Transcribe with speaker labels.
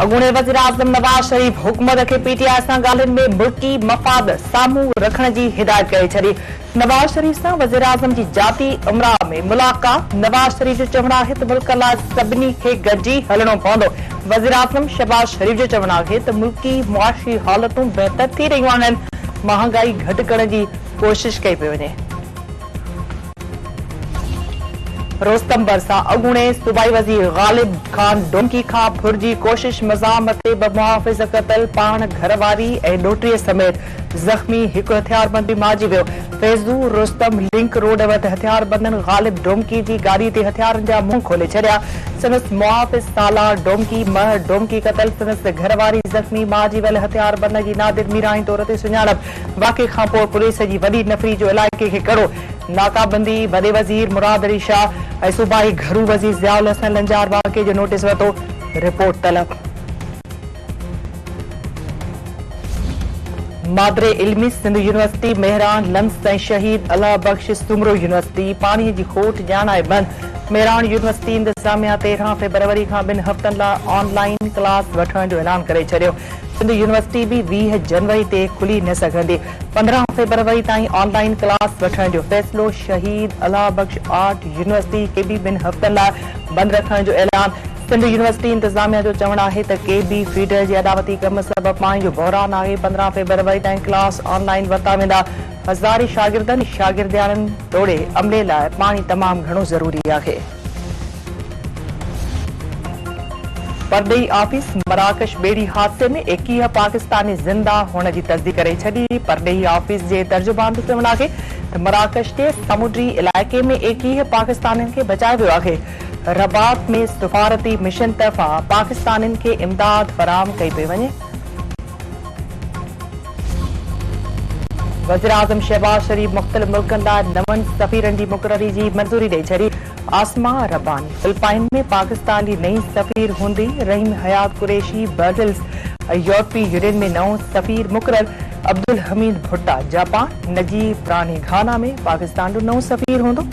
Speaker 1: अॻूणे वज़ीर आज़म नवाज़ शरीफ़ हुकूमत खे पीटीआई सां ॻाल्हियुनि में मुल्की मफ़ाद साम्हूं रखण जी हिदायत कई छॾी। नवाज़ शरीफ़ सां वज़ीर आज़म जी जाती उमरा में मुलाक़ात। नवाज़ शरीफ़ जो चवणु आहे त मुल्क लाइ सभिनी खे गॾिजी हलणो पवंदो। वज़ीर आज़म शहबाज शरीफ़ जो चवणु आहे त मुल्की मुआशी हालतूं बहितर थी रहियूं आहिनि। महांगाई घटि करण जी कोशिश कई पई वञे। रोस्तम बरसा अॻूणे सूबाई वज़ीर ग़ालिब खान डोंकी खां फुरजी कोशिश मज़ामत ते ब मुहाफ़िज़ क़तल पाण घरवारी ऐं ॾोहटीअ समेत ज़ख़्मी हिकु हथियारबंद बि मारिजी वियो। फैज़ू रोस्तम लिंक रोड वटि हथियारबंदनि ग़ालिब डोंकी जी गाॾी ते हथियारनि जा मुंह खोले छॾिया। संदसि मुहाफ़िज़ सालार डोंकी मह डोंकी क़तल संदसि घरवारी ज़ख़्मी मारिजी वियल हथियारबंद जी नादिर मीराई तौर ते सुञाणप। वाक़े खां पोइ पुलिस जी वॾी नफ़री जो इलाइक़े खे कड़ो। नाकाबंदी वॾे वज़ीर मुराद अली शाह ऐं सूबाई घरू वज़ीर ज़ियाउल हसन लंजार वाक़े जो नोटिस वरितो। रिपोर्ट तलब। मादरे इल्मी सिंध यूनिवर्सिटी मेहरान लम्स ऐं शहीद अल्लाह बख्श सुमरो यूनिवर्सिटी पाणीअ जी खोट ॼाणाए बंदि। मेहरान यूनिवर्सिटी इंतज़ामिया 13 फ़रवरी खां 2 हफ़्तनि लाइ ऑनलाइन क्लास वठण जो ऐलान करे छॾियो। सिंध यूनिवर्सिटी भी 20 जनवरी ते खुली न सघंदी। 15 फ़रवरी ताईं ऑनलाइन क्लास वठण जो फ़ैसिलो। शहीद अल्लाह बख्श आर्ट यूनिवर्सिटी खे भी 2 हफ़्तनि लाइ बंदि रखण जो ऐलान। सिंध यूनिवर्सिटी इंतज़ामिया जो चवणु आहे त के बि फीडर जे अदावती कम सबबि पाणी जो बहिरान आहे। 15 फ़रवरी ताईं क्लास ऑनलाइन वरिता वेंदा। हज़ारी शागिर्दनि शागिर्दियाननि तोड़े अमले लाइ पाणी तमामु घणो ज़रूरी आहे। परदेही ऑफिस मराकश ॿेड़ी हादसे में 21 पाकिस्तानी ज़िंदा हुअण जी तस्दीक करे छॾी। परदेही ऑफिस जे तर्जुमान जो चवणु आहे त मराकश जे समुंडी इलाइक़े में 21 पाकिस्तानियुनि खे बचायो वियो आहे। रबात में सफ़ारती मिशन तरफ़ां पाकिस्तानियुनि खे इमदाद फराहम कई पई वञे। वज़ीर आज़म शहबाज शरीफ़ मुख़्तलिफ़ मुल्कनि लाइ 9 सफ़ीरनि जी मुक़ररी जी मंज़ूरी ॾेई छॾी। आसमा रब्बानी फिलिपाइन में पाकिस्तान जी नई सफ़ीर हूंदी। रहीम हयात कुरैशी ब्रसेल्स यूरोपी यूनियन में नओं सफ़ीर मुक़रर। अब्दुल हमीद भुट्टा जापान। नजीब रानी घाना में पाकिस्तान जो नओं सफ़ीर हूंदो।